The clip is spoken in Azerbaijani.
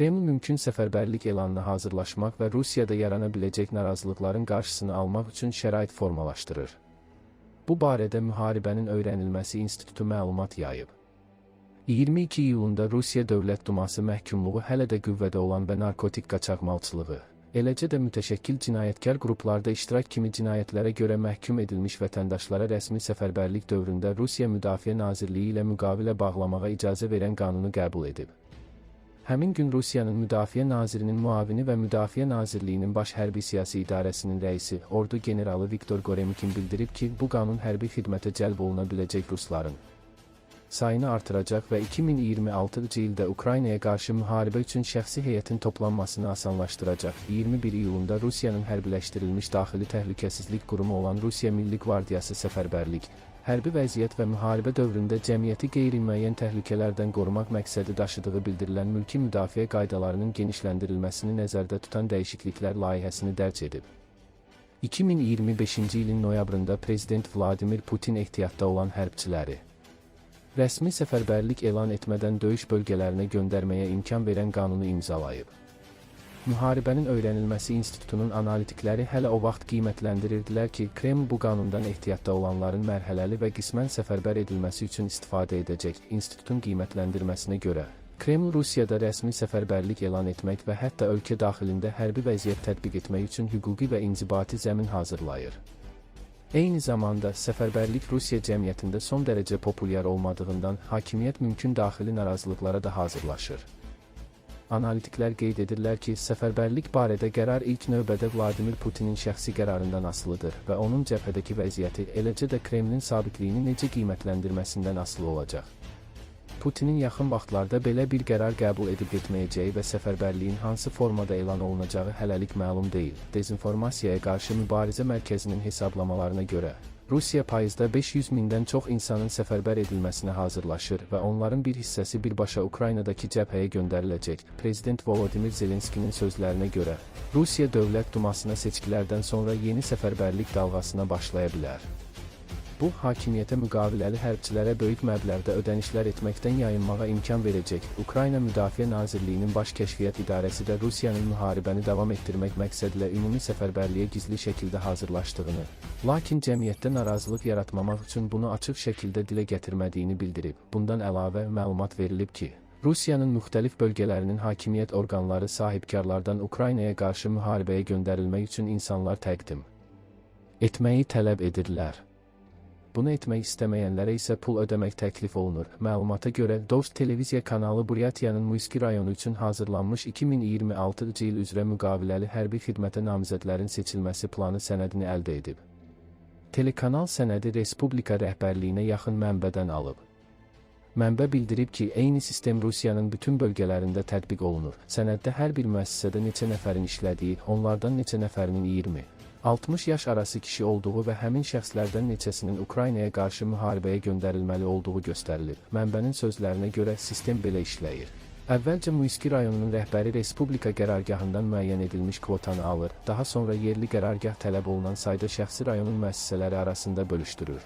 Kreml mümkün səfərbərlik elanına hazırlaşmaq və Rusiyada yarana biləcək narazılıqların qarşısını almaq üçün şərait formalaşdırır. Bu barədə müharibənin öyrənilməsi institutu məlumat yayıb. 22 iyulunda Rusiya Dövlət Duması məhkumluğu hələ də qüvvədə olan və narkotik qaçaqmalçılığı, eləcə də mütəşəkkil cinayətkar qruplarda iştirak kimi cinayətlərə görə məhkum edilmiş vətəndaşlara rəsmi səfərbərlik dövründə Rusiya Müdafiə Nazirliyi ilə müqavilə bağlamağa icazə verən qanunu qəbul edib. Həmin gün Rusiyanın Müdafiə Nazirinin müavini və Müdafiə Nazirliyinin Baş Hərbi Siyasi İdarəsinin rəisi, ordu generalı Viktor Goremikin bildirib ki, bu qanun hərbi xidmətə cəlb oluna biləcək rusların sayını artıracaq və 2026-cı ildə Ukraynaya qarşı müharibə üçün şəxsi heyətin toplanmasını asanlaşdıracaq. 21 iyulunda Rusiyanın hərbiləşdirilmiş daxili təhlükəsizlik qurumu olan Rusiya Milli Qvardiyası səfərbərlik, hərbi vəziyyət və müharibə dövründə cəmiyyəti qeyri-müəyyən təhlükələrdən qorumaq məqsədi daşıdığı bildirilən mülki müdafiə qaydalarının genişləndirilməsini nəzərdə tutan dəyişikliklər layihəsini dərc edib. 2025-ci ilin noyabrında Prezident Vladimir Putin ehtiyatda olan hərbçiləri rəsmi səfərbərlik elan etmədən döyüş bölgələrinə göndərməyə imkan verən qanunu imzalayıb. Müharibənin öyrənilməsi institutunun analitikləri hələ o vaxt qiymətləndirirdilər ki, Kreml bu qanundan ehtiyatda olanların mərhələli və qismən səfərbər edilməsi üçün istifadə edəcək. İnstitutun qiymətləndirməsinə görə, Kreml Rusiyada rəsmi səfərbərlik elan etmək və hətta ölkə daxilində hərbi vəziyyət tətbiq etmək üçün hüquqi və inzibati zəmin hazırlayır. Eyni zamanda, səfərbərlik Rusiya cəmiyyətində son dərəcə populyar olmadığından, hakimiyyət mümkün daxili narazılıqlara da hazırlaşır. Analitiklər qeyd edirlər ki, səfərbərlik barədə qərar ilk növbədə Vladimir Putinin şəxsi qərarından asılıdır və onun cəbhədəki vəziyyəti, eləcə də Kremlin sabitliyini necə qiymətləndirməsindən asılı olacaq. Putinin yaxın vaxtlarda belə bir qərar qəbul edib etməyəcəyi və səfərbərliyin hansı formada elan olunacağı hələlik məlum deyil. Dezinformasiyaya qarşı mübarizə mərkəzinin hesablamalarına görə, Rusiya payızda 500 mindən çox insanın səfərbər edilməsinə hazırlaşır və onların bir hissəsi birbaşa Ukraynadakı cəbhəyə göndəriləcək. Prezident Volodymyr Zelenskinin sözlərinə görə, Rusiya Dövlət Dumasına seçkilərdən sonra yeni səfərbərlik dalğasına başlaya bilər. Bu, hakimiyyətə müqaviləli hərbçilərə böyük məbləğdə ödənişlər etməkdən yayınmağa imkan verəcək. Ukrayna Müdafiə Nazirliyinin Baş Kəşfiyyat İdarəsi də Rusiyanın müharibəni davam etdirmək məqsədilə ümumi səfərbərliyə gizli şəkildə hazırlaşdığını, lakin cəmiyyətdə narazılıq yaratmamaq üçün bunu açıq şəkildə dilə gətirmədiyini bildirib. Bundan əlavə məlumat verilib ki, Rusiyanın müxtəlif bölgələrinin hakimiyyət orqanları sahibkarlardan Ukraynaya qarşı müharibəyə göndərilmək üçün insanlar təqdim etməyi tələb edirlər. Bunu etmək istəməyənlərə isə pul ödəmək təklif olunur. Məlumata görə, Dost televiziya kanalı Buryatiyanın Muyski rayonu üçün hazırlanmış 2026-cı il üzrə müqaviləli hərbi xidmətə namizədlərin seçilməsi planı sənədini əldə edib. Telekanal sənədi Respublika rəhbərliyinə yaxın mənbədən alıb. Mənbə bildirib ki, eyni sistem Rusiyanın bütün bölgələrində tətbiq olunur. Sənəddə hər bir müəssisədə neçə nəfərin işlədiyi, onlardan neçə nəfərinin 20-60 yaş arası kişi olduğu və həmin şəxslərdən neçəsinin Ukraynaya qarşı müharibəyə göndərilməli olduğu göstərilib. Mənbənin sözlərinə görə sistem belə işləyir. Əvvəlcə Muyski rayonunun rəhbəri Respublika qərargahından müəyyən edilmiş kvotanı alır, daha sonra yerli qərargah tələb olunan sayda şəxsi rayonun müəssisələri arasında bölüşdürür.